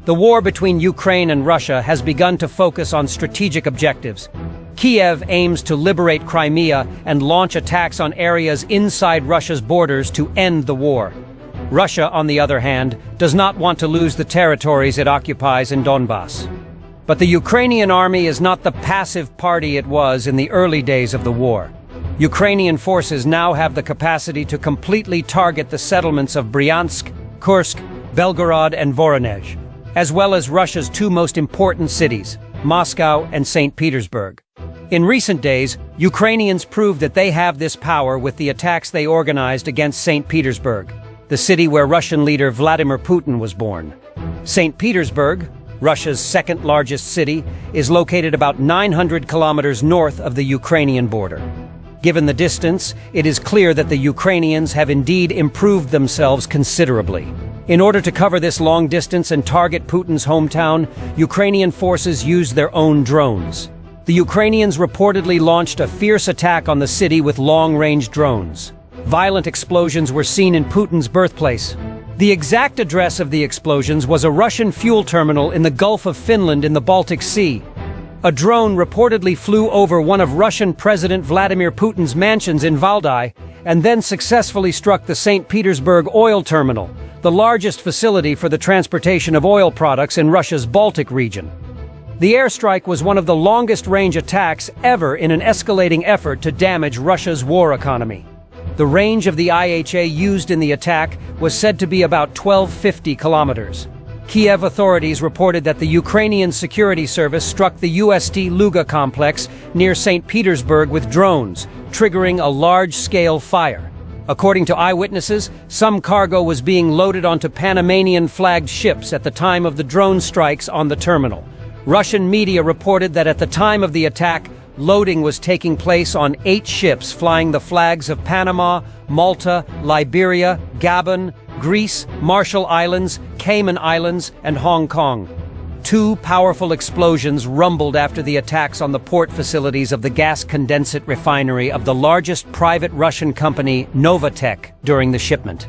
The war between Ukraine and Russia has begun to focus on strategic objectives. Kiev aims to liberate Crimea and launch attacks on areas inside Russia's borders to end the war. Russia, on the other hand, does not want to lose the territories it occupies in Donbass. But the Ukrainian army is not the passive party it was in the early days of the war. Ukrainian forces now have the capacity to completely target the settlements of Bryansk, Kursk, Belgorod, and Voronezh, as well as Russia's two most important cities, Moscow and St. Petersburg. In recent days, Ukrainians proved that they have this power with the attacks they organized against St. Petersburg, the city where Russian leader Vladimir Putin was born. St. Petersburg, Russia's second-largest city, is located about 900 kilometers north of the Ukrainian border. Given the distance, it is clear that the Ukrainians have indeed improved themselves considerably. In order to cover this long distance and target Putin's hometown, Ukrainian forces used their own drones. The Ukrainians reportedly launched a fierce attack on the city with long-range drones. Violent explosions were seen in Putin's birthplace. The exact address of the explosions was a Russian fuel terminal in the Gulf of Finland in the Baltic Sea. A drone reportedly flew over one of Russian President Vladimir Putin's mansions in Valdai and then successfully struck the St. Petersburg oil terminal, the largest facility for the transportation of oil products in Russia's Baltic region. The airstrike was one of the longest-range attacks ever in an escalating effort to damage Russia's war economy. The range of the IHA used in the attack was said to be about 1,250 kilometers. Kiev authorities reported that the Ukrainian security service struck the UST Luga complex near St. Petersburg with drones, triggering a large-scale fire. According to eyewitnesses, some cargo was being loaded onto Panamanian-flagged ships at the time of the drone strikes on the terminal. Russian media reported that at the time of the attack, loading was taking place on 8 ships flying the flags of Panama, Malta, Liberia, Gabon, Greece, Marshall Islands, Cayman Islands, and Hong Kong. 2 powerful explosions rumbled after the attacks on the port facilities of the gas condensate refinery of the largest private Russian company, Novatek, during the shipment.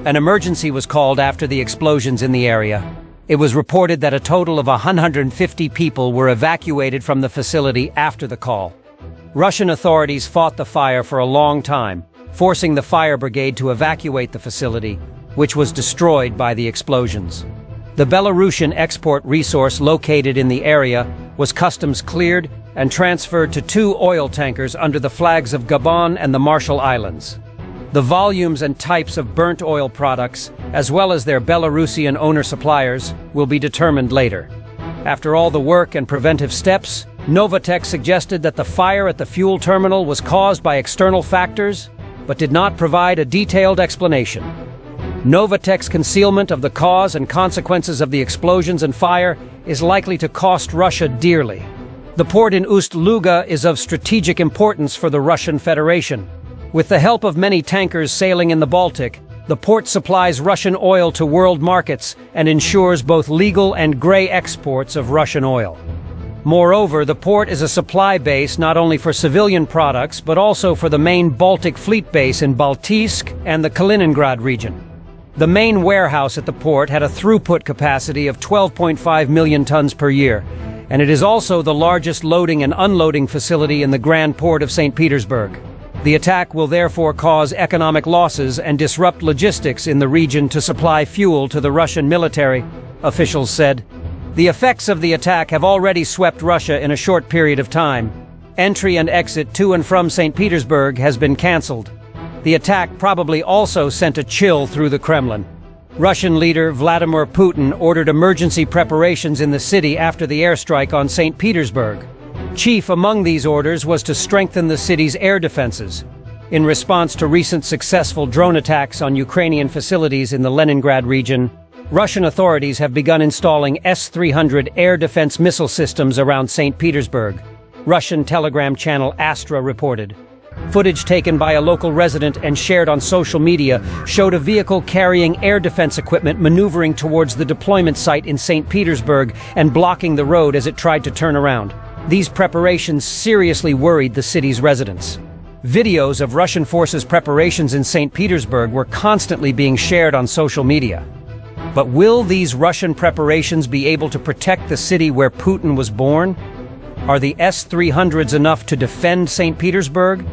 An emergency was called after the explosions in the area. It was reported that a total of 150 people were evacuated from the facility after the call. Russian authorities fought the fire for a long time, forcing the fire brigade to evacuate the facility, which was destroyed by the explosions. The Belarusian export resource located in the area was customs cleared and transferred to 2 oil tankers under the flags of Gabon and the Marshall Islands. The volumes and types of burnt oil products, as well as their Belarusian owner-suppliers, will be determined later. After all the work and preventive steps, Novatek suggested that the fire at the fuel terminal was caused by external factors, but did not provide a detailed explanation. Novatek's concealment of the cause and consequences of the explosions and fire is likely to cost Russia dearly. The port in Ust-Luga is of strategic importance for the Russian Federation. With the help of many tankers sailing in the Baltic, the port supplies Russian oil to world markets and ensures both legal and gray exports of Russian oil. Moreover, the port is a supply base not only for civilian products, but also for the main Baltic fleet base in Baltiysk and the Kaliningrad region. The main warehouse at the port had a throughput capacity of 12.5 million tons per year, and it is also the largest loading and unloading facility in the Grand Port of St. Petersburg. The attack will therefore cause economic losses and disrupt logistics in the region to supply fuel to the Russian military, officials said. The effects of the attack have already swept Russia in a short period of time. Entry and exit to and from St. Petersburg has been cancelled. The attack probably also sent a chill through the Kremlin. Russian leader Vladimir Putin ordered emergency preparations in the city after the airstrike on St. Petersburg. Chief among these orders was to strengthen the city's air defenses. In response to recent successful drone attacks on Ukrainian facilities in the Leningrad region, Russian authorities have begun installing S-300 air defense missile systems around St. Petersburg, Russian telegram channel Astra reported. Footage taken by a local resident and shared on social media showed a vehicle carrying air defense equipment maneuvering towards the deployment site in St. Petersburg and blocking the road as it tried to turn around. These preparations seriously worried the city's residents. Videos of Russian forces' preparations in St. Petersburg were constantly being shared on social media. But will these Russian preparations be able to protect the city where Putin was born? Are the S-300s enough to defend St. Petersburg?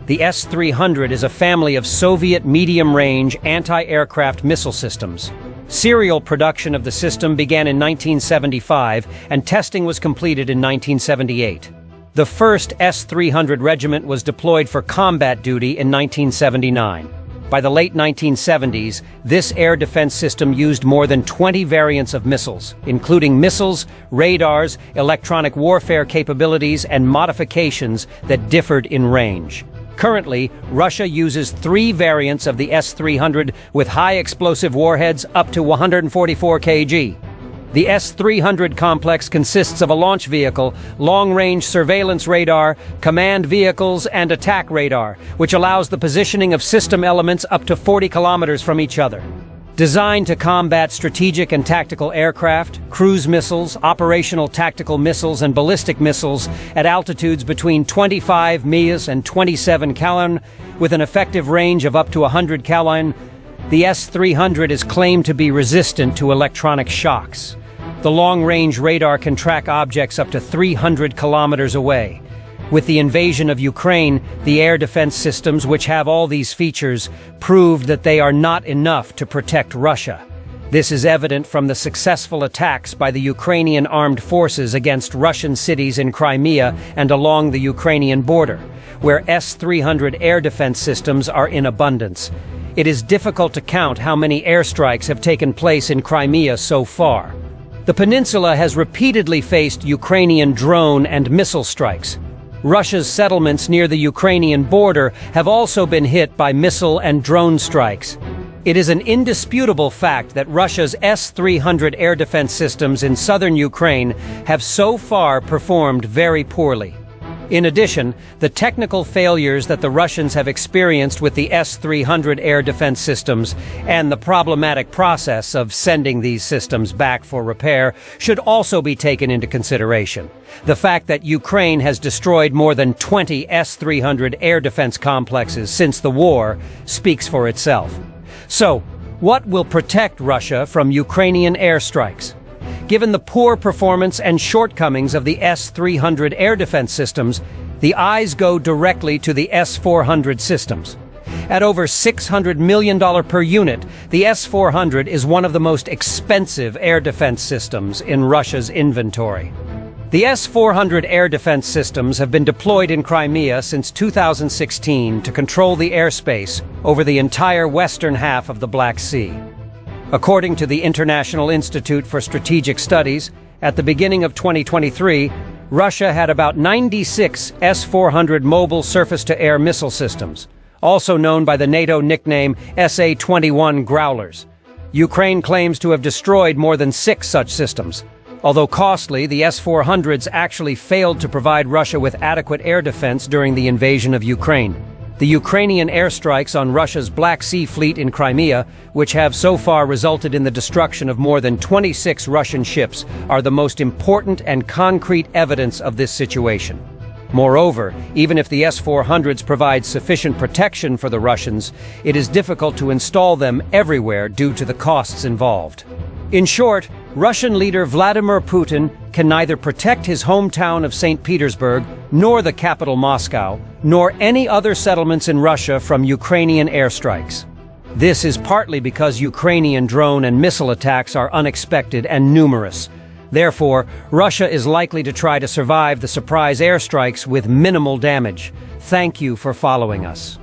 The S-300 is a family of Soviet medium-range anti-aircraft missile systems. Serial production of the system began in 1975, and testing was completed in 1978. The first S-300 regiment was deployed for combat duty in 1979. By the late 1970s, this air defense system used more than 20 variants of missiles, including missiles, radars, electronic warfare capabilities, and modifications that differed in range. Currently, Russia uses 3 variants of the S-300 with high explosive warheads up to 144 kg. The S-300 complex consists of a launch vehicle, long-range surveillance radar, command vehicles, and attack radar, which allows the positioning of system elements up to 40 kilometers from each other. Designed to combat strategic and tactical aircraft, cruise missiles, operational tactical missiles, and ballistic missiles at altitudes between 25 ms and 27 km, with an effective range of up to 100 km, the S-300 is claimed to be resistant to electronic shocks. The long-range radar can track objects up to 300 kilometers away. With the invasion of Ukraine, the air defense systems, which have all these features, proved that they are not enough to protect Russia. This is evident from the successful attacks by the Ukrainian armed forces against Russian cities in Crimea and along the Ukrainian border, where S-300 air defense systems are in abundance. It is difficult to count how many airstrikes have taken place in Crimea so far. The peninsula has repeatedly faced Ukrainian drone and missile strikes. Russia's settlements near the Ukrainian border have also been hit by missile and drone strikes. It is an indisputable fact that Russia's S-300 air defense systems in southern Ukraine have so far performed very poorly. In addition, the technical failures that the Russians have experienced with the S-300 air defense systems and the problematic process of sending these systems back for repair should also be taken into consideration. The fact that Ukraine has destroyed more than 20 S-300 air defense complexes since the war speaks for itself. So, what will protect Russia from Ukrainian airstrikes? Given the poor performance and shortcomings of the S-300 air defense systems, the eyes go directly to the S-400 systems. At over $600 million per unit, the S-400 is one of the most expensive air defense systems in Russia's inventory. The S-400 air defense systems have been deployed in Crimea since 2016 to control the airspace over the entire western half of the Black Sea. According to the International Institute for Strategic Studies, at the beginning of 2023, Russia had about 96 S-400 mobile surface-to-air missile systems, also known by the NATO nickname SA-21 Growlers. Ukraine claims to have destroyed more than 6 such systems. Although costly, the S-400s actually failed to provide Russia with adequate air defense during the invasion of Ukraine. The Ukrainian airstrikes on Russia's Black Sea Fleet in Crimea, which have so far resulted in the destruction of more than 26 Russian ships, are the most important and concrete evidence of this situation. Moreover, even if the S-400s provide sufficient protection for the Russians, it is difficult to install them everywhere due to the costs involved. In short, Russian leader Vladimir Putin can neither protect his hometown of St. Petersburg, nor the capital Moscow, nor any other settlements in Russia from Ukrainian airstrikes. This is partly because Ukrainian drone and missile attacks are unexpected and numerous. Therefore, Russia is likely to try to survive the surprise airstrikes with minimal damage. Thank you for following us.